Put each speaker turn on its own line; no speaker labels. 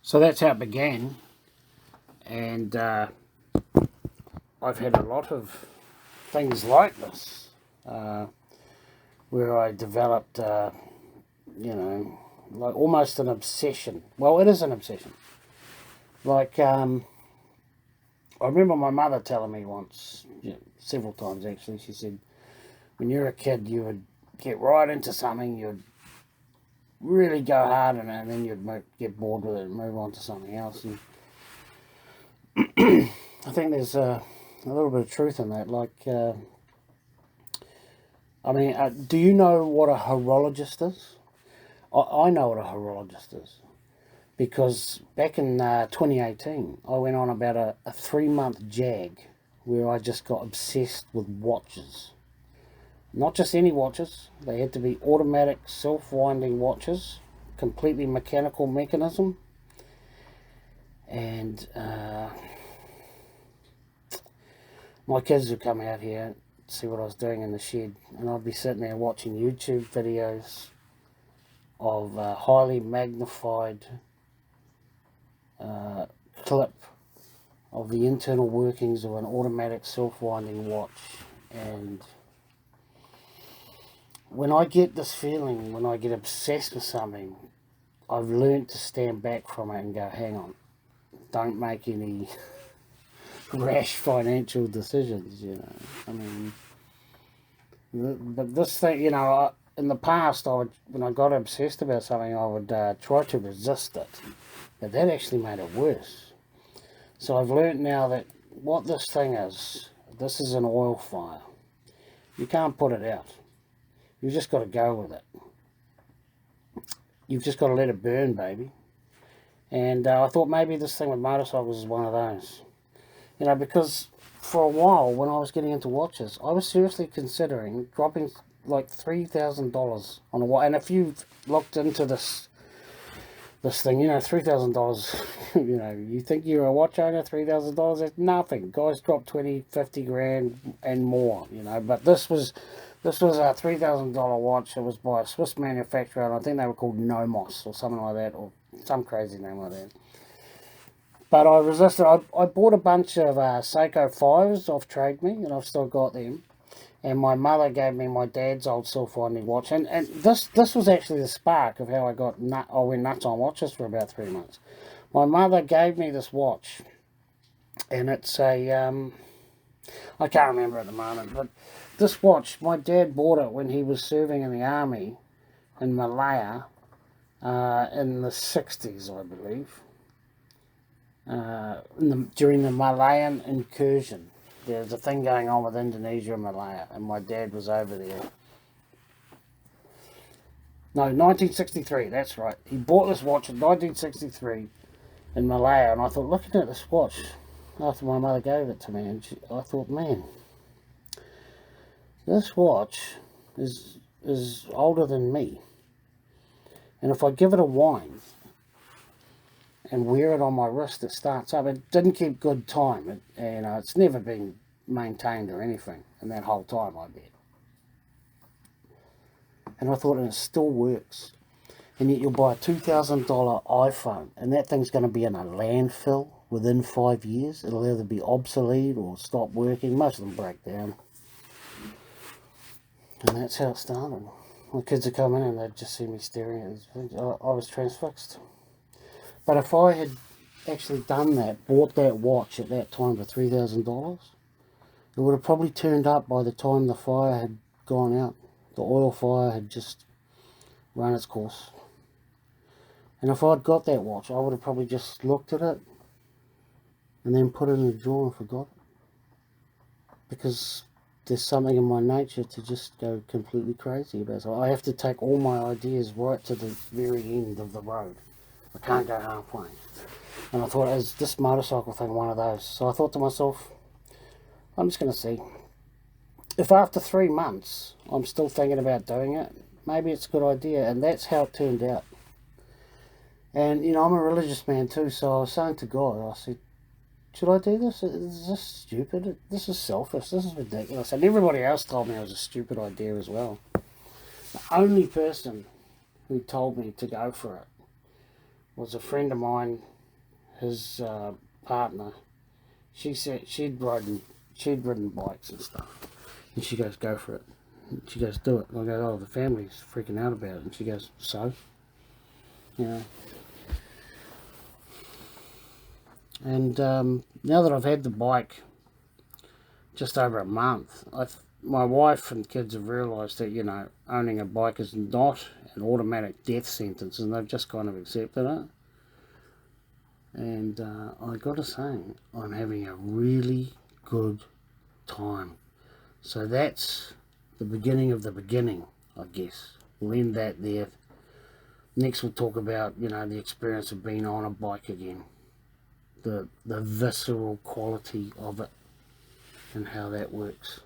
So that's how it began, and I've had a lot of things like this, where I developed, you know, like almost an obsession. Well, it is an obsession. Like, I remember my mother telling me once, several times actually, she said, when you're a kid, you would get right into something, you'd really go hard in it, and then you'd get bored with it and move on to something else. And I think there's a little bit of truth in that. Like, I mean, do you know what a horologist is? I know what a horologist is, because back in 2018, I went on about a 3-month jag where I just got obsessed with watches. Not just any watches, they had to be automatic self-winding watches, completely mechanical mechanism. And my kids would come out here and see what I was doing in the shed, and I'd be sitting there watching YouTube videos of highly magnified clip of the internal workings of an automatic self-winding watch. And when I get this feeling, when I get obsessed with something, I've learned to stand back from it and go, hang on, don't make any rash financial decisions, you know. I mean, but this thing, you know, in the past, when I got obsessed about something, I would try to resist it, but that actually made it worse. So I've learned now that what this thing is, this is an oil fire. You can't put it out. You've just got to go with it. You've just got to let it burn, baby. And I thought maybe this thing with motorcycles is one of those. You know, because for a while, when I was getting into watches, I was seriously considering dropping like $3,000 on a watch. And if you've looked into this thing, you know, $3,000, you know, you think you're a watch owner, $3,000, that's nothing. Guys drop 20, 50 grand and more, you know. But this was a $3,000 watch. It was by a Swiss manufacturer, and I think they were called Nomos or something like that, or some crazy name like that. But I resisted. I bought a bunch of Seiko 5s off Trade Me, and I've still got them. And my mother gave me my dad's old self-winding watch. And this was actually the spark of how I went nuts on watches for about 3 months. My mother gave me this watch, and it's a, I can't remember at the moment, but this watch, my dad bought it when he was serving in the army in Malaya in the 60s, I believe. During the Malayan incursion. There's a thing going on with Indonesia and Malaya, and my dad was over there. No, 1963, that's right. He bought this watch in 1963 in Malaya, and I thought, looking at this watch, after my mother gave it to me, and I thought, man, this watch is older than me. And if I give it a wind and wear it on my wrist, it starts up. It didn't keep good time. It's never been maintained or anything in that whole time, I bet. And I thought, and it still works. And yet you'll buy a $2,000 iPhone, and that thing's going to be in a landfill within 5 years. It'll either be obsolete or stop working. Most of them break down. And that's how it started. My kids would come in and they'd just see me staring at these things. I was transfixed. But if I had actually done that, bought that watch at that time for $3,000, it would have probably turned up by the time the fire had gone out. The oil fire had just run its course. And if I'd got that watch, I would have probably just looked at it and then put it in a drawer and forgot it. Because there's something in my nature to just go completely crazy about it. So I have to take all my ideas right to the very end of the road. I can't go halfway. And I thought, is this motorcycle thing one of those? So I thought to myself, I'm just going to see. If after 3 months I'm still thinking about doing it, maybe it's a good idea. And that's how it turned out. And, you know, I'm a religious man too, so I was saying to God, I said, should I do this? Is this stupid? This is selfish. This is ridiculous. And everybody else told me it was a stupid idea as well. The only person who told me to go for it was a friend of mine his partner, she said she'd ridden bikes and stuff, and she goes, "Go for it." And she goes, "Do it." And I go, "Oh, the family's freaking out about it." And she goes, "So, you know." And now that I've had the bike just over a month, my wife and kids have realised that, owning a bike is not an automatic death sentence, and they've just kind of accepted it. And I got to say, I'm having a really good time. So that's the beginning of the beginning, I guess. We'll end that there. Next we'll talk about, the experience of being on a bike again. The visceral quality of it and how that works.